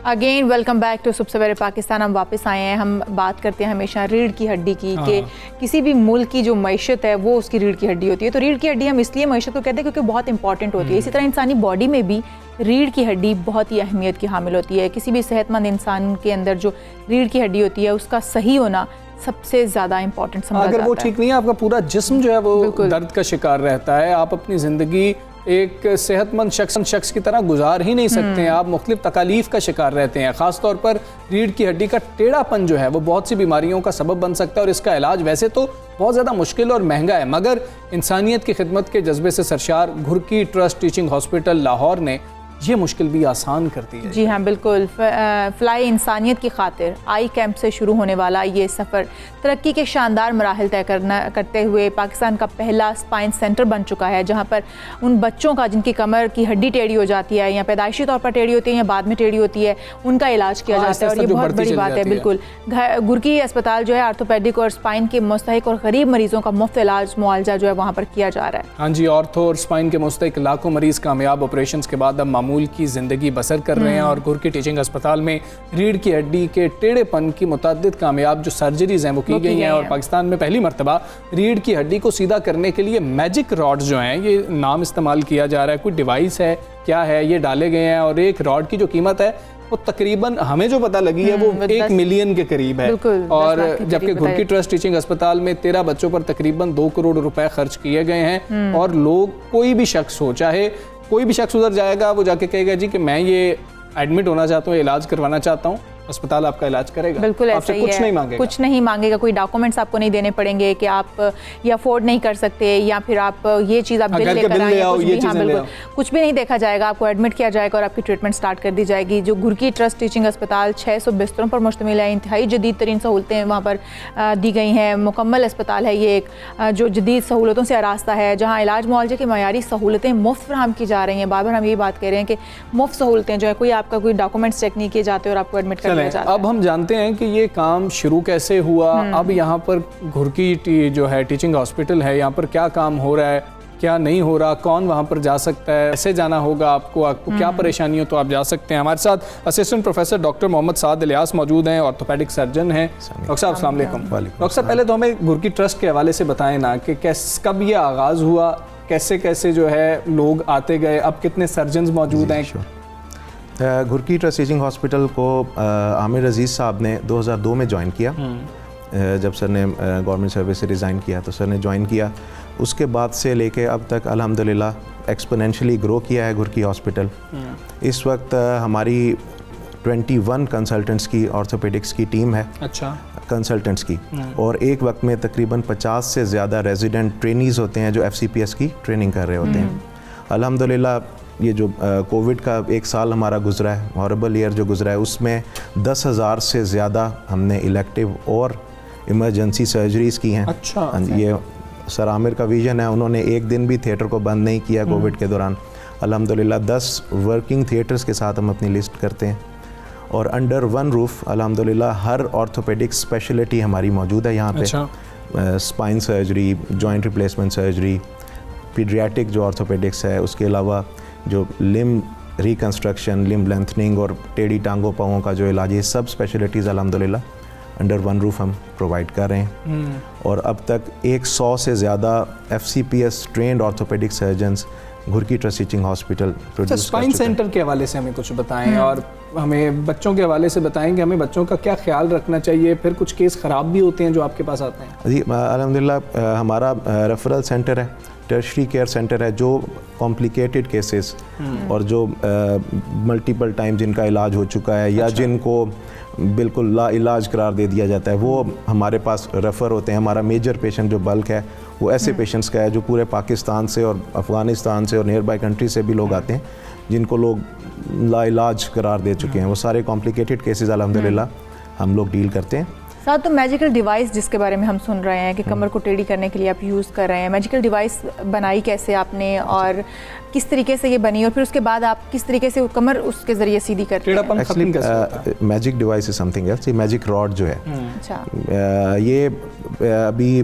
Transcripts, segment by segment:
Again welcome back to सुबह सवेरे पाकिस्तान। हम वापस आए हैं। हम बात करते हैं हमेशा रीढ़ की हड्डी की कि किसी भी मुल्क की जो मईशत है वो उसकी रीढ़ की हड्डी होती है। तो रीढ़ की हड्डी हम इसलिए मईशत को कहते हैं क्योंकि बहुत इंपॉर्टेंट होती है। इसी तरह इंसानी बॉडी में भी रीढ़ की हड्डी बहुत ही अहमियत की हामिल होती है। किसी भी सेहतमंद इंसान के अंदर जो रीढ़ की हड्डी होती है उसका सही होना सबसे ज़्यादा इंपॉर्टेंट समझा जाता है। अगर वो ठीक नहीं है, आपका पूरा जिस्म जो है वो दर्द का शिकार रहता है। आप अपनी ज़िंदगी एक सेहतमंद शख्स की तरह गुजार ही नहीं सकते हैं। आप मुख्तलिफ तकालीफ का शिकार रहते हैं। ख़ासतौर पर रीढ़ की हड्डी का टेढ़ापन जो है वो बहुत सी बीमारियों का सबब बन सकता है और इसका इलाज वैसे तो बहुत ज़्यादा मुश्किल और महंगा है, मगर इंसानियत की खिदमत के जज्बे से सरशार Ghurki trust teaching hospital Lahore ने ये मुश्किल भी आसान कर दी है। जी हाँ, बिल्कुल। फ्लाई इंसानियत की खातिर आई कैंप से शुरू होने वाला ये सफ़र तरक्की के शानदार मराहल तय करते हुए पाकिस्तान का पहला स्पाइन सेंटर बन चुका है, जहाँ पर उन बच्चों का जिनकी कमर की हड्डी टेढ़ी हो जाती है या पैदाइशी तौर पर टेढ़ी होती है या बाद में टेढ़ी होती है, उनका इलाज किया जाता है। और ये बहुत बड़ी बात है। बिल्कुल, घुरकी अस्पताल जो है आर्थोपेडिक और स्पाइन के मुस्तहिक और गरीब मरीजों का मुफ्त इलाज मुआवजा जो है वहाँ पर किया जा रहा है। हाँ जी, ऑर्थो और स्पाइन के मुस्तहिक लाखों मरीज कामयाब ऑपरेशन के बाद अब मामूल की ज़िंदगी बसर कर रहे हैं। और घुरकी टीचिंग अस्पताल में रीढ़ की हड्डी के टेढ़ेपन की मुतअद्दिद कामयाब जो सर्जरीज हैं वो की गई हैं। और पाकिस्तान में पहली मरतबा रीढ़ की हड्डी को सीधा करने के लिए मैजिक रॉड्स जो हैं, ये नाम इस्तेमाल किया जा रहा है। कोई डिवाइस है, क्या है, ये डाले गए हैं। और एक रॉड की जो कीमत है वो तकरीबन हमें जो पता लगी है वो 1 मिलियन के करीब है। और जबकि घुरकी ट्रस्ट टीचिंग अस्पताल में 13 बच्चों पर तकरीबन 2 करोड़ रुपए खर्च किए गए हैं। और लोग, कोई भी शख्स हो, चाहे कोई भी शख्स उधर जाएगा, वो जाके कहेगा जी कि मैं ये एडमिट होना चाहता हूँ, इलाज करवाना चाहता हूँ, अस्पताल आपका इलाज करेगा। बिल्कुल आपसे ऐसा कुछ ही है। नहीं मांगेगा, कुछ नहीं मांगेगा। कोई डॉक्यूमेंट्स आपको नहीं देने पड़ेंगे कि आप ये अफोर्ड नहीं कर सकते या फिर आप ये चीज़ आप बिल लेकर आए या कुछ भी। हाँ बिल्कुल, कुछ भी नहीं देखा जाएगा। आपको एडमिट किया जाएगा और आपकी ट्रीटमेंट स्टार्ट कर दी जाएगी। जो घुरकी ट्रस्ट टीचिंग अस्पताल 600 बिस्तरों पर मुश्तमिल है। इंतहाई जदीद तरीन सहूलतें वहाँ पर दी गई हैं। मुकम्मल अस्पताल है ये, एक जो जदीद सहूलतों से आरास्ता है, जहाँ इलाज मुआवजे की मयारी सहूलतें मुफ्त फराहम की जा रही हैं। बार बार हम यही बात कह रहे हैं कि मुफ्त सहूलतें जो है, कोई आपका कोई डॉक्यूमेंट्स चेक नहीं किए जाते और आपको एडमिट कर दिया जाता है। अब हम जानते हैं कि ये काम शुरू कैसे हुआ। अब यहाँ पर घुरकी जो है टीचिंग हॉस्पिटल है, यहाँ पर क्या काम हो रहा है, क्या नहीं हो रहा, कौन वहाँ पर जा सकता है, कैसे जाना होगा, आपको क्या परेशानी हो तो आप जा सकते हैं। हमारे साथ असिस्टेंट प्रोफेसर डॉक्टर मोहम्मद साद इलियास मौजूद हैं, ऑर्थोपेडिक सर्जन हैं। डॉक्टर साहब अस्सलाम वालेकुम। डॉक्टर साहब, पहले तो हमें घुरकी ट्रस्ट के हवाले से बताएं ना कि कब ये आगाज़ हुआ, कैसे कैसे जो है लोग आते गए, अब कितने सर्जन मौजूद हैं। घुरकी ट्रस्ट टीचिंग हॉस्पिटल को आमिर अजीज़ साहब ने 2002 में ज्वाइन किया। जब सर ने गवर्नमेंट सर्विस से रिज़ाइन किया तो सर ने ज्वाइन किया। उसके बाद से लेके अब तक अल्हम्दुलिल्लाह एक्सपोनेंशियली ग्रो किया है घुरकी हॉस्पिटल। इस वक्त हमारी 21 कंसल्टेंट्स की ऑर्थोपेडिक्स की टीम है। अच्छा, कंसल्टेंट्स की। और एक वक्त में तकरीबन 50 से ज़्यादा रेजिडेंट ट्रेनीज़ होते हैं जो FCPS की ट्रेनिंग कर रहे होते हैं। अल्हम्दुलिल्लाह ये जो कोविड का एक साल हमारा गुजरा है, हॉरेबल ईयर जो गुजरा है, उसमें 10,000 से ज़्यादा हमने इलेक्टिव और इमरजेंसी सर्जरीज़ की हैं। अच्छा, ये सर आमिर का विजन है। उन्होंने एक दिन भी थिएटर को बंद नहीं किया कोविड के दौरान। अल्हम्दुलिल्लाह 10 वर्किंग थिएटर्स के साथ हम अपनी लिस्ट करते हैं। और अंडर वन रूफ अल्हम्दुलिल्लाह हर ऑर्थोपेडिक स्पेशलिटी हमारी मौजूद है यहाँ पे। अच्छा। Spine surgery, joint replacement surgery, paediatric जो ऑर्थोपेडिक्स है, उसके अलावा जो लिम रिकन्स्ट्रक्शन, लिम लेंथनिंग और टेढ़ी टांगों पाँवों का जो इलाज है, सब स्पेशलिटीज़ अल्हम्दुलिल्लाह अंडर वन रूफ हम प्रोवाइड कर रहे हैं। और अब तक 100 से ज़्यादा FCPS trained orthopaedic surgeons Ghurki trust teaching hospital produce. Spine centre के हवाले से हमें कुछ बताएं और हमें बच्चों के हवाले से बताएं कि हमें बच्चों का क्या ख्याल रखना चाहिए। फिर कुछ केस ख़राब भी होते हैं जो आपके पास आते हैं। जी अल्हम्दुलिल्लाह हमारा रेफरल सेंटर है, टर्शरी केयर सेंटर है। जो कॉम्प्लिकेटेड केसेस और जो मल्टीपल टाइम जिनका इलाज हो चुका है या जिनको बिल्कुल ला इलाज करार दे दिया जाता है, वो हमारे पास रेफ़र होते हैं। हमारा मेजर पेशेंट जो बल्क है वो ऐसे पेशेंट्स का है जो पूरे पाकिस्तान से और अफ़गानिस्तान से और नियर बाई कंट्री से भी लोग आते हैं, जिनको लोग ला इलाज करार दे चुके हैं। वो सारे कॉम्प्लिकेटेड केसेस अल्हम्दुलिल्लाह हम लोग डील करते हैं। साथ तो मैजिकल डिवाइस जिसके बारे में हम सुन रहे हैं कि कमर को टेढ़ी करने के लिए आप यूज़ कर रहे हैं, मैजिकल डिवाइस बनाई कैसे आपने और किस तरीके से ये बनी, और फिर उसके बाद आप किस तरीके से कमर उसके ज़रिए सीधी करते हैं? Actually magic device is something else. ये मैजिक रॉड जो है, ये अभी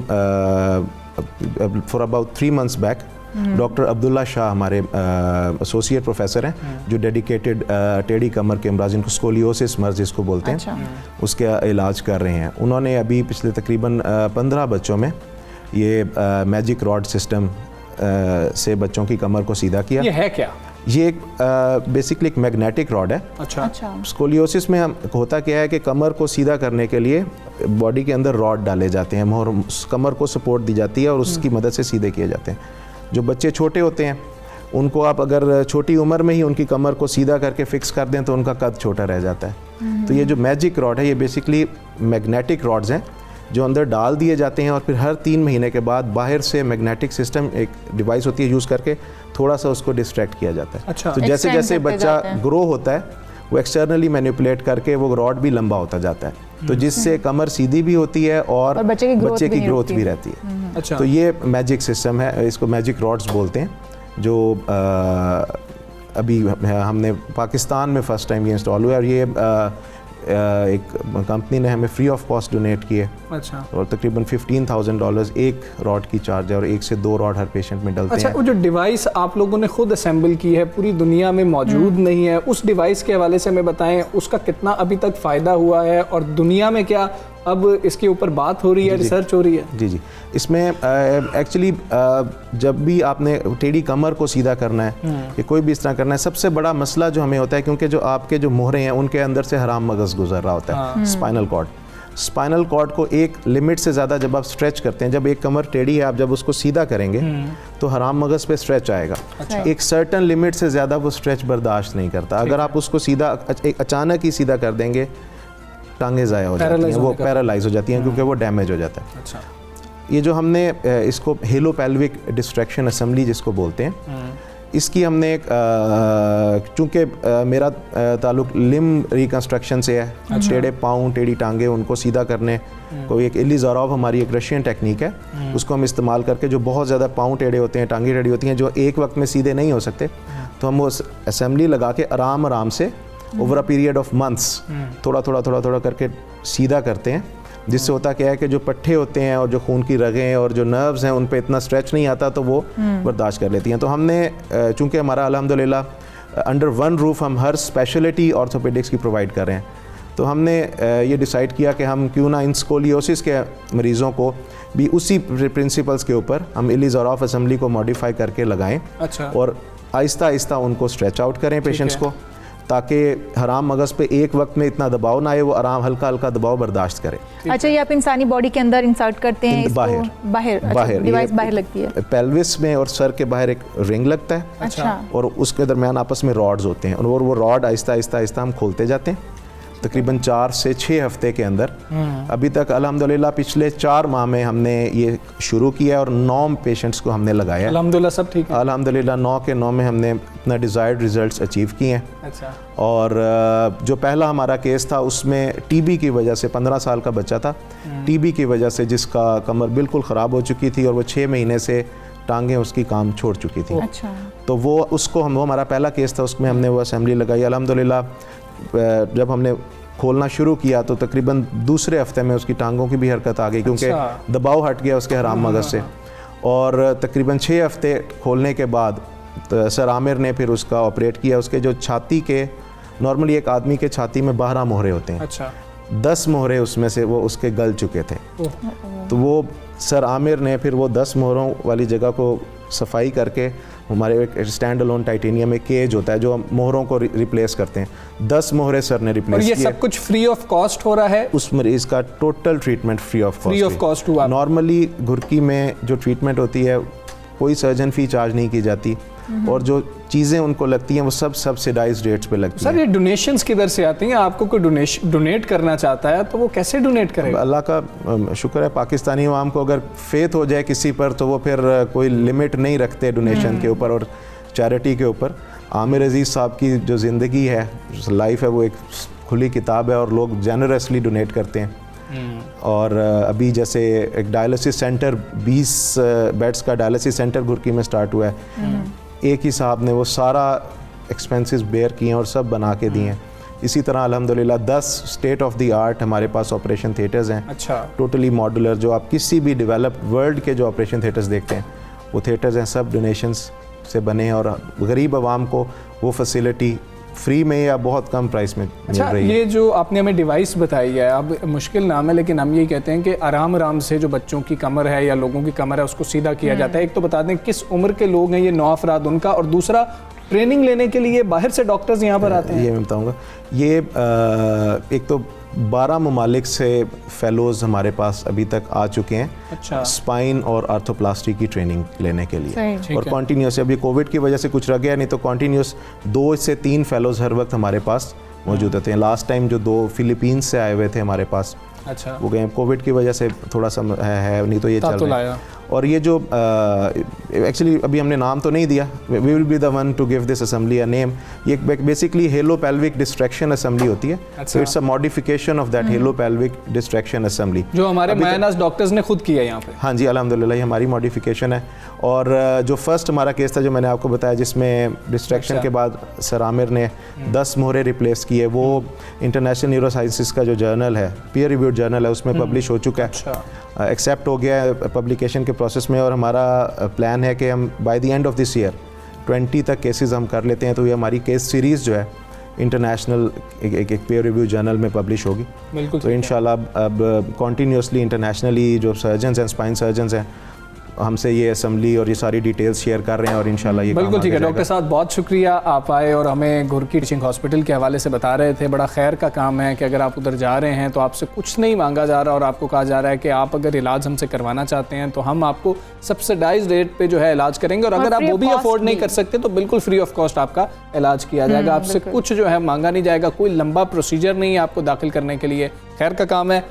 for about 3 months back doctor Abdullah Shah हमारे एसोसिएट प्रोफेसर हैं जो डेडिकेटेड टेढ़ी कमर के अमराज, जिनको स्कोलियोसिस मर्ज जिसको बोलते हैं, अच्छा। उसका इलाज कर रहे हैं। उन्होंने अभी पिछले तकरीबन 15 बच्चों में ये मैजिक रॉड सिस्टम से बच्चों की कमर को सीधा किया। ये है क्या? ये एक बेसिकली एक मैग्नेटिक रॉड है। अच्छा। अच्छा। स्कोलियोसिस में हम होता क्या है कि कमर को सीधा करने के लिए बॉडी के अंदर रॉड डाले जाते हैं और कमर को सपोर्ट दी जाती है और उसकी मदद से सीधे किए जाते हैं। जो बच्चे छोटे होते हैं उनको आप अगर छोटी उम्र में ही उनकी कमर को सीधा करके फिक्स कर दें तो उनका कद छोटा रह जाता है। तो ये जो मैजिक रॉड है ये बेसिकली मैग्नेटिक रॉड्स हैं जो अंदर डाल दिए जाते हैं और फिर हर 3 महीने के बाद बाहर से मैग्नेटिक सिस्टम एक डिवाइस होती है यूज़ करके थोड़ा सा उसको डिस्ट्रैक्ट किया जाता है। अच्छा। तो जैसे Extend जैसे करते बच्चा जाते हैं। ग्रो होता है वो एक्सटर्नली मैनिपुलेट करके वो रॉड भी लंबा होता जाता है, तो जिससे कमर सीधी भी होती है और बच्चे की ग्रोथ भी रहती है। अच्छा। तो ये मैजिक सिस्टम है, इसको मैजिक रॉड्स बोलते हैं, जो अभी हमने पाकिस्तान में फ़र्स्ट टाइम ये इंस्टॉल हुआ है और ये एक कंपनी ने हमें फ्री ऑफ कॉस्ट डोनेट किए। अच्छा। और तकरीबन $15,000 एक रॉड की चार्ज है और 1 से 2 रॉड हर पेशेंट में डलते अच्छा, हैं। वो जो डिवाइस आप लोगों ने खुद असेंबल की है पूरी दुनिया में मौजूद नहीं है, उस डिवाइस के हवाले से हमें बताएं, उसका कितना अभी तक फ़ायदा हुआ है और दुनिया में क्या अब इसके ऊपर बात हो रही है, रिसर्च हो रही है? जी। इसमें एक्चुअली जब भी आपने टेढ़ी कमर को सीधा करना है या कोई भी इस तरह करना है, सबसे बड़ा मसला जो हमें होता है क्योंकि जो आपके जो मोहरे हैं उनके अंदर से हराम मगज़ गुजर रहा होता है, स्पाइनल कॉर्ड को एक लिमिट से ज़्यादा जब आप स्ट्रेच करते हैं, जब एक कमर टेढ़ी है आप जब उसको सीधा करेंगे तो हराम मगज़ पे स्ट्रेच आएगा। अच्छा। एक सर्टन लिमिट से ज़्यादा वो स्ट्रेच बर्दाश्त नहीं करता। अगर आप उसको सीधा अचानक ही सीधा कर देंगे टांगे ज़ाया हो जाती हैं, वो पैरालाइज हो जाती हैं क्योंकि वो डैमेज हो जाता है। अच्छा। ये जो हमने इसको हेलो पेल्विक डिस्ट्रैक्शन असेंबली जिसको बोलते हैं, इसकी हमने एक चूँकि मेरा ताल्लुक लिम रिकंस्ट्रक्शन से है, टेढ़े पाँव टेढ़ी टांगे उनको सीधा करने को एक इलीज़ारोव हमारी एक रशियन टेक्निक है, उसको हम इस्तेमाल करके जो बहुत ज़्यादा पाँव टेढ़े होते हैं, टांगे टेढ़ी होती हैं, जो एक वक्त में सीधे नहीं हो सकते, तो हम वो असेंबली लगा के आराम से over a period of months थोड़ा करके सीधा करते हैं, जिससे होता क्या है कि जो पट्टे होते हैं और जो खून की रगें और जो नर्व्स हैं उन पे इतना स्ट्रेच नहीं आता तो वो बर्दाश्त कर लेती हैं। तो हमने चूँकि हमारा अल्हम्दुलिल्लाह अंडर वन रूफ हम हर स्पेशलिटी ऑर्थोपेडिक्स की प्रोवाइड कर रहे हैं, तो हमने ये डिसाइड किया कि हम क्यों ना इन स्कोलियोसिस के मरीज़ों को भी उसी प्रिंसिपल्स के ऊपर हम इलीज़ारोव असेंबली को मॉडिफाई करके लगाएं। अच्छा। और आहिस्ता उनको स्ट्रेच आउट करें पेशेंट्स को, ताकि हराम मगज़ पे एक वक्त में इतना दबाव ना आए, वो आराम हल्का दबाव बर्दाश्त करे। अच्छा, ये आप इंसानी बॉडी के अंदर इंसर्ट करते हैं इसको? बाहर डिवाइस बाहर लगती है, पेल्विस में और सर के बाहर एक रिंग लगता है। अच्छा। और उसके दरमियान आपस में रॉड्स होते हैं और वो रॉड आहिस्ता हम खोलते जाते हैं तकरीबन 4 से 6 हफ्ते के अंदर। अभी तक अल्हम्दुलिल्लाह पिछले 4 माह में हमने ये शुरू किया और 9 पेशेंट्स को हमने लगाया। अल्हम्दुलिल्लाह सब ठीक है। अल्हम्दुलिल्लाह 9 के 9 में हमने अपना डिज़ायर्ड रिजल्ट्स अचीव किए हैं। अच्छा। और जो पहला हमारा केस था उसमें टीबी की वजह से 15 साल का बच्चा था, टीबी की वजह से जिसका कमर बिल्कुल ख़राब हो चुकी थी और वो 6 महीने से टांगें उसकी काम छोड़ चुकी थी। अच्छा। तो वो हमारा पहला केस था, उसमें हमने वो असेंबली लगाई। अल्हम्दुलिल्लाह जब हमने खोलना शुरू किया तो तकरीबन दूसरे हफ्ते में उसकी टांगों की भी हरकत आ गई क्योंकि दबाव हट गया उसके हराम मगज़ से। और तकरीबन 6 हफ्ते खोलने के बाद तो सर आमिर ने फिर उसका ऑपरेट किया। उसके जो छाती के, नॉर्मली एक आदमी के छाती में 12 मोहरे होते हैं। अच्छा। 10 मोहरे उसमें से वो उसके गल चुके थे। तो वो सर आमिर ने फिर वो 10 मोहरों वाली जगह को सफाई करके, हमारे एक स्टैंड अलोन टाइटेनियम में केज होता है जो मोहरों को रिप्लेस करते हैं, 10 मोहरे सर ने रिप्लेस किए। और ये सब कुछ फ्री ऑफ कॉस्ट हो रहा है? उस मरीज़ का total treatment free of cost हुआ। नॉर्मली घुरकी में जो ट्रीटमेंट होती है कोई सर्जन फी चार्ज नहीं की जाती और जो चीज़ें उनको लगती हैं वो सब सब्सिडाइज्ड रेट्स पे लगती हैं। सर ये डोनेशंस किधर से आती हैं? आपको कोई डोनेट करना चाहता है तो वो कैसे डोनेट करेगा? अल्लाह का शुक्र है, पाकिस्तानी अवाम को अगर फेथ हो जाए किसी पर तो वो फिर कोई लिमिट नहीं रखते डोनेशन के ऊपर और चैरिटी के ऊपर। आमिर अजीज़ साहब की जो ज़िंदगी है, लाइफ है, वो एक खुली किताब है और लोग जेनरसली डोनेट करते हैं। और अभी जैसे एक डायलिसिस सेंटर 20 बेड्स का डायलिसिस सेंटर घुरकी में स्टार्ट हुआ है। एक ही साहब ने वो सारा एक्सपेंसेस बेयर किए हैं और सब बना के दिए हैं। इसी तरह अल्हम्दुलिल्लाह 10 स्टेट ऑफ द आर्ट हमारे पास ऑपरेशन थिएटर्स हैं। अच्छा। टोटली मॉड्यूलर, जो आप किसी भी डेवलप्ड वर्ल्ड के जो ऑपरेशन थिएटर्स देखते हैं वो थिएटर्स हैं सब डोनेशंस से बने हैं, और गरीब आवाम को वो फैसिलिटी फ्री में या बहुत कम प्राइस में मिल रही है। ये जो आपने हमें डिवाइस बताई है, अब मुश्किल नाम है लेकिन हम ये कहते हैं कि आराम आराम से जो बच्चों की कमर है या लोगों की कमर है उसको सीधा किया जाता है। एक तो बता दें किस उम्र के लोग हैं ये 9 अफराद उनका, और दूसरा ट्रेनिंग लेने के लिए बाहर से डॉक्टर्स यहाँ पर आते हैं? ये मैं बताऊँगा, ये एक तो 12 ममालिक से फेलोज़ हमारे पास अभी तक आ चुके हैं। अच्छा। स्पाइन और आर्थोप्लास्टी की ट्रेनिंग लेने के लिए, और है। कॉन्टीन्यूस, अभी कोविड की वजह से कुछ रह गया, नहीं तो कॉन्टीन्यूस 2 से 3 फेलोज़ हर वक्त हमारे पास मौजूद होते हैं। लास्ट टाइम जो 2 फिलीपींस से आए हुए थे हमारे पास, अच्छा, वो गए कोविड की वजह से थोड़ा सा है, नहीं तो ये चल रहा है। और ये जो एक्चुअली अभी हमने नाम तो नहीं दिया, we will be the one to give this assembly a name. ये basically halo pelvic distraction assembly होती है। अच्छा। It's a modification of that halo pelvic distraction assembly, जो हमारे मायनास डॉक्टर्स ने खुद किया यहाँ पे। हाँ जी, अल्हम्दुलिल्लाह, ये हमारी मॉडिफिकेशन है। और जो फर्स्ट हमारा केस था जो मैंने आपको बताया, जिसमें डिस्ट्रैक्शन के बाद सर आमिर ने 10 मोहरे रिप्लेस किए, वो इंटरनेशनल न्यूरो साइंसिस का जो जर्नल है, पीयर रिव्यूड जर्नल है, उसमें पब्लिश हो चुका है, एक्सेप्ट हो गया है पब्लिकेशन के प्रोसेस में। और हमारा प्लान है कि हम by the end of this year 20 तक केसेस हम कर लेते हैं, तो ये हमारी केस सीरीज़ जो है इंटरनेशनल एक पीयर रिव्यू जर्नल में पब्लिश होगी। बिल्कुल। तो इंशाल्लाह अब कॉन्टीन्यूसली इंटरनेशनली जो सर्जन्स हैं, स्पाइन सर्जन्स हैं, हमसे ये असेंबली और ये सारी डिटेल्स शेयर कर रहे हैं, और इंशाल्लाह ये बिल्कुल ठीक है। डॉक्टर साहब बहुत शुक्रिया, आप आए और हमें घुरकी टीचिंग हॉस्पिटल के हवाले से बता रहे थे। बड़ा खैर का काम है कि अगर आप उधर जा रहे हैं तो आपसे कुछ नहीं मांगा जा रहा, और आपको कहा जा रहा है कि आप अगर इलाज हमसे करवाना चाहते हैं तो हम आपको सब्सिडाइज रेट पे जो है इलाज करेंगे, और अगर आप वो भी अफोर्ड नहीं कर सकते तो बिल्कुल फ्री ऑफ कॉस्ट आपका इलाज किया जाएगा। आपसे कुछ जो है मांगा नहीं जाएगा, कोई लंबा प्रोसीजर नहीं है आपको दाखिल करने के लिए। खैर का काम है।